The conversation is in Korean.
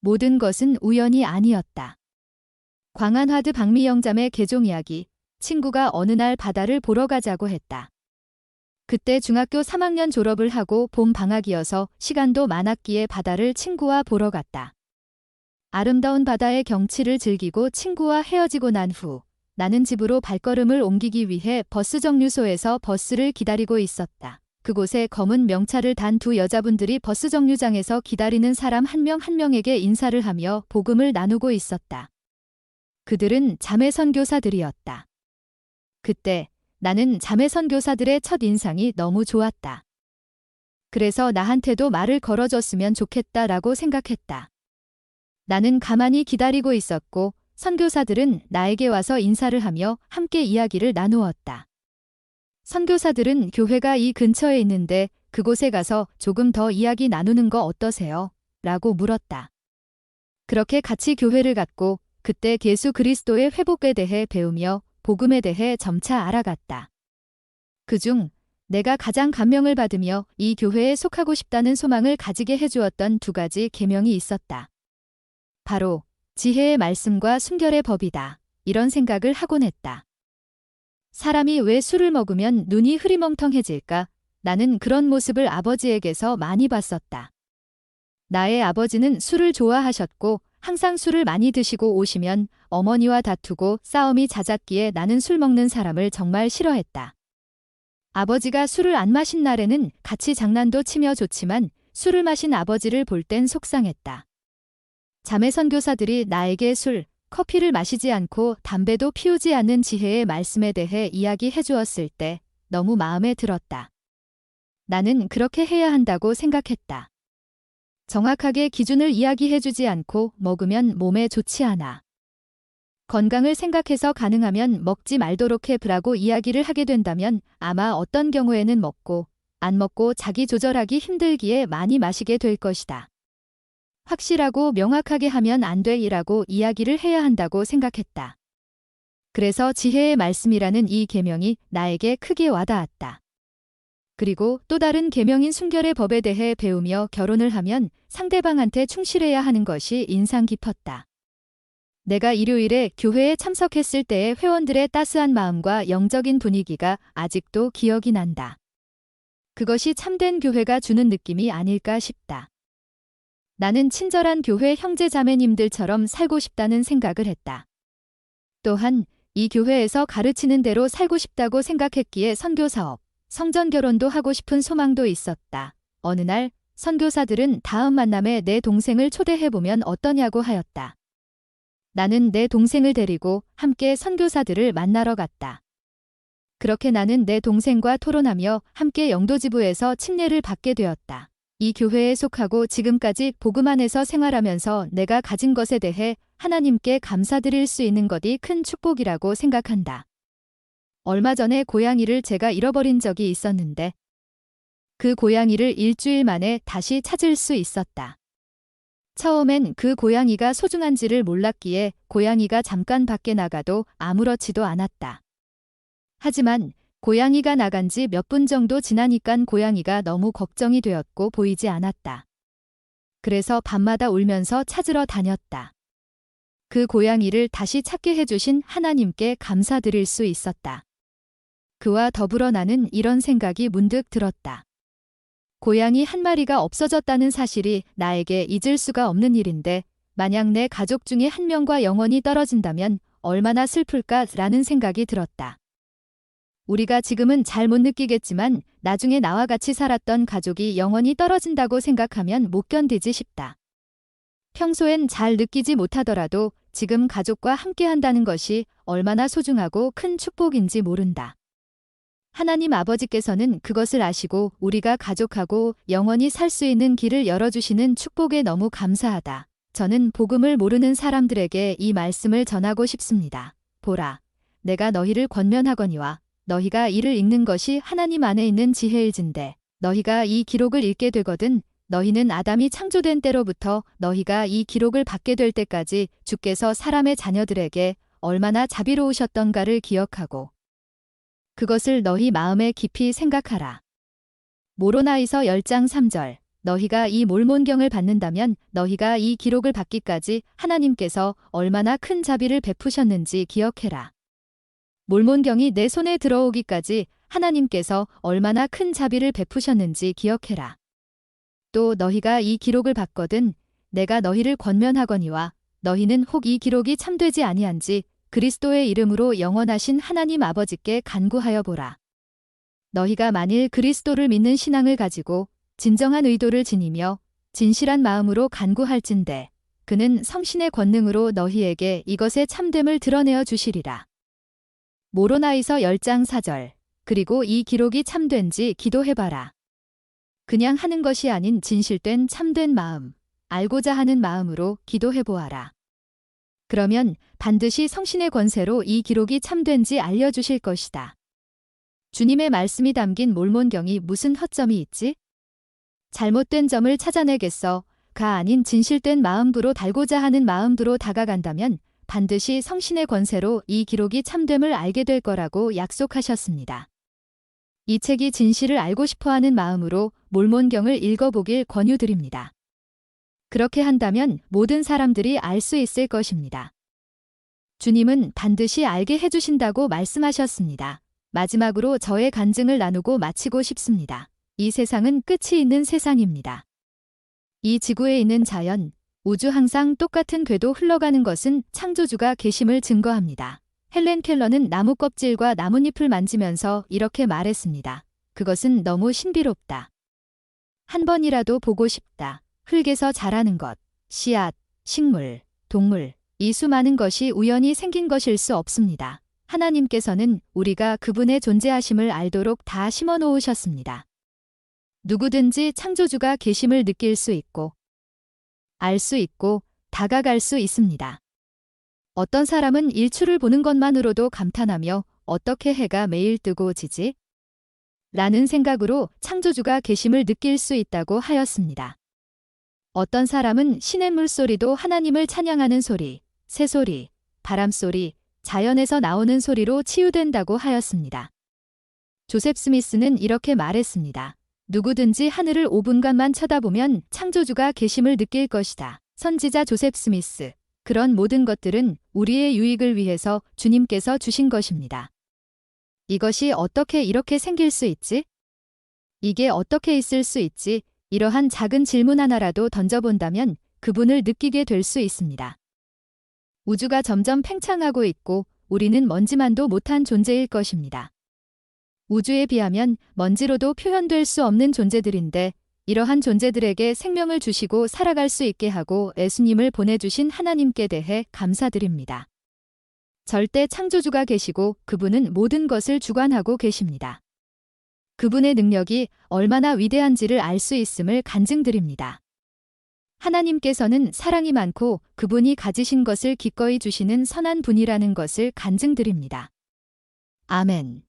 모든 것은 우연이 아니었다. 광안하드 박미영자매 개종 이야기. 친구가 어느 날 바다를 보러 가자고 했다. 그때 중학교 3학년 졸업을 하고 봄 방학이어서 시간도 많았기에 바다를 친구와 보러 갔다. 아름다운 바다의 경치를 즐기고 친구와 헤어지고 난 후 나는 집으로 발걸음을 옮기기 위해 버스 정류소에서 버스를 기다리고 있었다. 그곳에 검은 명차를 단 두 여자분들이 버스 정류장에서 기다리는 사람 한 명 한 명에게 인사를 하며 복음을 나누고 있었다. 그들은 자매 선교사들이었다. 그때 나는 자매 선교사들의 첫 인상이 너무 좋았다. 그래서 나한테도 말을 걸어줬으면 좋겠다라고 생각했다. 나는 가만히 기다리고 있었고 선교사들은 나에게 와서 인사를 하며 함께 이야기를 나누었다. 선교사들은 교회가 이 근처에 있는데 그곳에 가서 조금 더 이야기 나누는 거 어떠세요? 라고 물었다. 그렇게 같이 교회를 갔고 그때 예수 그리스도의 회복에 대해 배우며 복음에 대해 점차 알아갔다. 그중 내가 가장 감명을 받으며 이 교회에 속하고 싶다는 소망을 가지게 해주었던 두 가지 계명이 있었다. 바로 지혜의 말씀과 순결의 법이다. 이런 생각을 하곤 했다. 사람이 왜 술을 먹으면 눈이 흐리멍텅해질까? 나는 그런 모습을 아버지에게서 많이 봤었다. 나의 아버지는 술을 좋아하셨고 항상 술을 많이 드시고 오시면 어머니와 다투고 싸움이 잦았기에 나는 술 먹는 사람을 정말 싫어했다. 아버지가 술을 안 마신 날에는 같이 장난도 치며 좋지만 술을 마신 아버지를 볼 땐 속상했다. 자매 선교사들이 나에게 술, 커피를 마시지 않고 담배도 피우지 않는 지혜의 말씀에 대해 이야기해 주었을 때 너무 마음에 들었다. 나는 그렇게 해야 한다고 생각했다. 정확하게 기준을 이야기해 주지 않고 먹으면 몸에 좋지 않아. 건강을 생각해서 가능하면 먹지 말도록 해라고 이야기를 하게 된다면 아마 어떤 경우에는 먹고 안 먹고 자기 조절하기 힘들기에 많이 마시게 될 것이다. 확실하고 명확하게 하면 안 돼이라고 이야기를 해야 한다고 생각했다. 그래서 지혜의 말씀이라는 이 계명이 나에게 크게 와닿았다. 그리고 또 다른 계명인 순결의 법에 대해 배우며 결혼을 하면 상대방한테 충실해야 하는 것이 인상 깊었다. 내가 일요일에 교회에 참석했을 때의 회원들의 따스한 마음과 영적인 분위기가 아직도 기억이 난다. 그것이 참된 교회가 주는 느낌이 아닐까 싶다. 나는 친절한 교회 형제 자매님들처럼 살고 싶다는 생각을 했다. 또한 이 교회에서 가르치는 대로 살고 싶다고 생각했기에 선교사업, 성전 결혼도 하고 싶은 소망도 있었다. 어느 날 선교사들은 다음 만남에 내 동생을 초대해보면 어떠냐고 하였다. 나는 내 동생을 데리고 함께 선교사들을 만나러 갔다. 그렇게 나는 내 동생과 토론하며 함께 영도지부에서 침례를 받게 되었다. 이 교회에 속하고 지금까지 복음 안에서 생활하면서 내가 가진 것에 대해 하나님께 감사드릴 수 있는 것이 큰 축복이라고 생각한다. 얼마 전에 고양이를 제가 잃어버린 적이 있었는데 그 고양이를 일주일 만에 다시 찾을 수 있었다. 처음엔 그 고양이가 소중한지를 몰랐기에 고양이가 잠깐 밖에 나가도 아무렇지도 않았다. 하지만 고양이가 나간 지 몇 분 정도 지나니깐 고양이가 너무 걱정이 되었고 보이지 않았다. 그래서 밤마다 울면서 찾으러 다녔다. 그 고양이를 다시 찾게 해주신 하나님께 감사드릴 수 있었다. 그와 더불어 나는 이런 생각이 문득 들었다. 고양이 한 마리가 없어졌다는 사실이 나에게 잊을 수가 없는 일인데 만약 내 가족 중에 한 명과 영원히 떨어진다면 얼마나 슬플까라는 생각이 들었다. 우리가 지금은 잘 못 느끼겠지만 나중에 나와 같이 살았던 가족이 영원히 떨어진다고 생각하면 못 견디지 싶다. 평소엔 잘 느끼지 못하더라도 지금 가족과 함께한다는 것이 얼마나 소중하고 큰 축복인지 모른다. 하나님 아버지께서는 그것을 아시고 우리가 가족하고 영원히 살 수 있는 길을 열어주시는 축복에 너무 감사하다. 저는 복음을 모르는 사람들에게 이 말씀을 전하고 싶습니다. 보라, 내가 너희를 권면하거니와 너희가 이를 읽는 것이 하나님 안에 있는 지혜일진데 너희가 이 기록을 읽게 되거든 너희는 아담이 창조된 때로부터 너희가 이 기록을 받게 될 때까지 주께서 사람의 자녀들에게 얼마나 자비로우셨던가를 기억하고 그것을 너희 마음에 깊이 생각하라. 모로나이서 10장 3절. 너희가 이 몰몬경을 받는다면 너희가 이 기록을 받기까지 하나님께서 얼마나 큰 자비를 베푸셨는지 기억해라. 몰몬경이 내 손에 들어오기까지 하나님께서 얼마나 큰 자비를 베푸셨는지 기억해라. 또 너희가 이 기록을 받거든 내가 너희를 권면하거니와 너희는 혹 이 기록이 참되지 아니한지 그리스도의 이름으로 영원하신 하나님 아버지께 간구하여 보라. 너희가 만일 그리스도를 믿는 신앙을 가지고 진정한 의도를 지니며 진실한 마음으로 간구할진대 그는 성신의 권능으로 너희에게 이것의 참됨을 드러내어 주시리라. 모로나이서 10장 4절. 그리고 이 기록이 참된지 기도해봐라. 그냥 하는 것이 아닌 진실된 참된 마음, 알고자 하는 마음으로 기도해보아라. 그러면 반드시 성신의 권세로 이 기록이 참된지 알려주실 것이다. 주님의 말씀이 담긴 몰몬경이 무슨 허점이 있지? 잘못된 점을 찾아내겠어. 가 아닌 진실된 마음으로 달고자 하는 마음으로 다가간다면 반드시 성신의 권세로 이 기록이 참됨을 알게 될 거라고 약속하셨습니다. 이 책이 진실을 알고 싶어하는 마음으로 몰몬경을 읽어보길 권유드립니다. 그렇게 한다면 모든 사람들이 알 수 있을 것입니다. 주님은 반드시 알게 해주신다고 말씀하셨습니다. 마지막으로 저의 간증을 나누고 마치고 싶습니다. 이 세상은 끝이 있는 세상입니다. 이 지구에 있는 자연, 우주 항상 똑같은 궤도 흘러가는 것은 창조주가 계심을 증거합니다. 헬렌 켈러는 나무 껍질과 나뭇잎을 만지면서 이렇게 말했습니다. 그것은 너무 신비롭다. 한 번이라도 보고 싶다. 흙에서 자라는 것, 씨앗, 식물, 동물, 이 수많은 것이 우연히 생긴 것일 수 없습니다. 하나님께서는 우리가 그분의 존재하심을 알도록 다 심어 놓으셨습니다. 누구든지 창조주가 계심을 느낄 수 있고, 알 수 있고, 다가갈 수 있습니다. 어떤 사람은 일출을 보는 것만으로도 감탄하며 어떻게 해가 매일 뜨고 지지? 라는 생각으로 창조주가 계심을 느낄 수 있다고 하였습니다. 어떤 사람은 시냇물 소리도 하나님을 찬양하는 소리, 새소리, 바람소리, 자연에서 나오는 소리로 치유된다고 하였습니다. 조셉 스미스는 이렇게 말했습니다. 누구든지 하늘을 5분간만 쳐다보면 창조주가 계심을 느낄 것이다. 선지자 조셉 스미스. 그런 모든 것들은 우리의 유익을 위해서 주님께서 주신 것입니다. 이것이 어떻게 이렇게 생길 수 있지? 이게 어떻게 있을 수 있지? 이러한 작은 질문 하나라도 던져본다면 그분을 느끼게 될 수 있습니다. 우주가 점점 팽창하고 있고 우리는 먼지만도 못한 존재일 것입니다. 우주에 비하면 먼지로도 표현될 수 없는 존재들인데 이러한 존재들에게 생명을 주시고 살아갈 수 있게 하고 예수님을 보내주신 하나님께 대해 감사드립니다. 절대 창조주가 계시고 그분은 모든 것을 주관하고 계십니다. 그분의 능력이 얼마나 위대한지를 알 수 있음을 간증드립니다. 하나님께서는 사랑이 많고 그분이 가지신 것을 기꺼이 주시는 선한 분이라는 것을 간증드립니다. 아멘.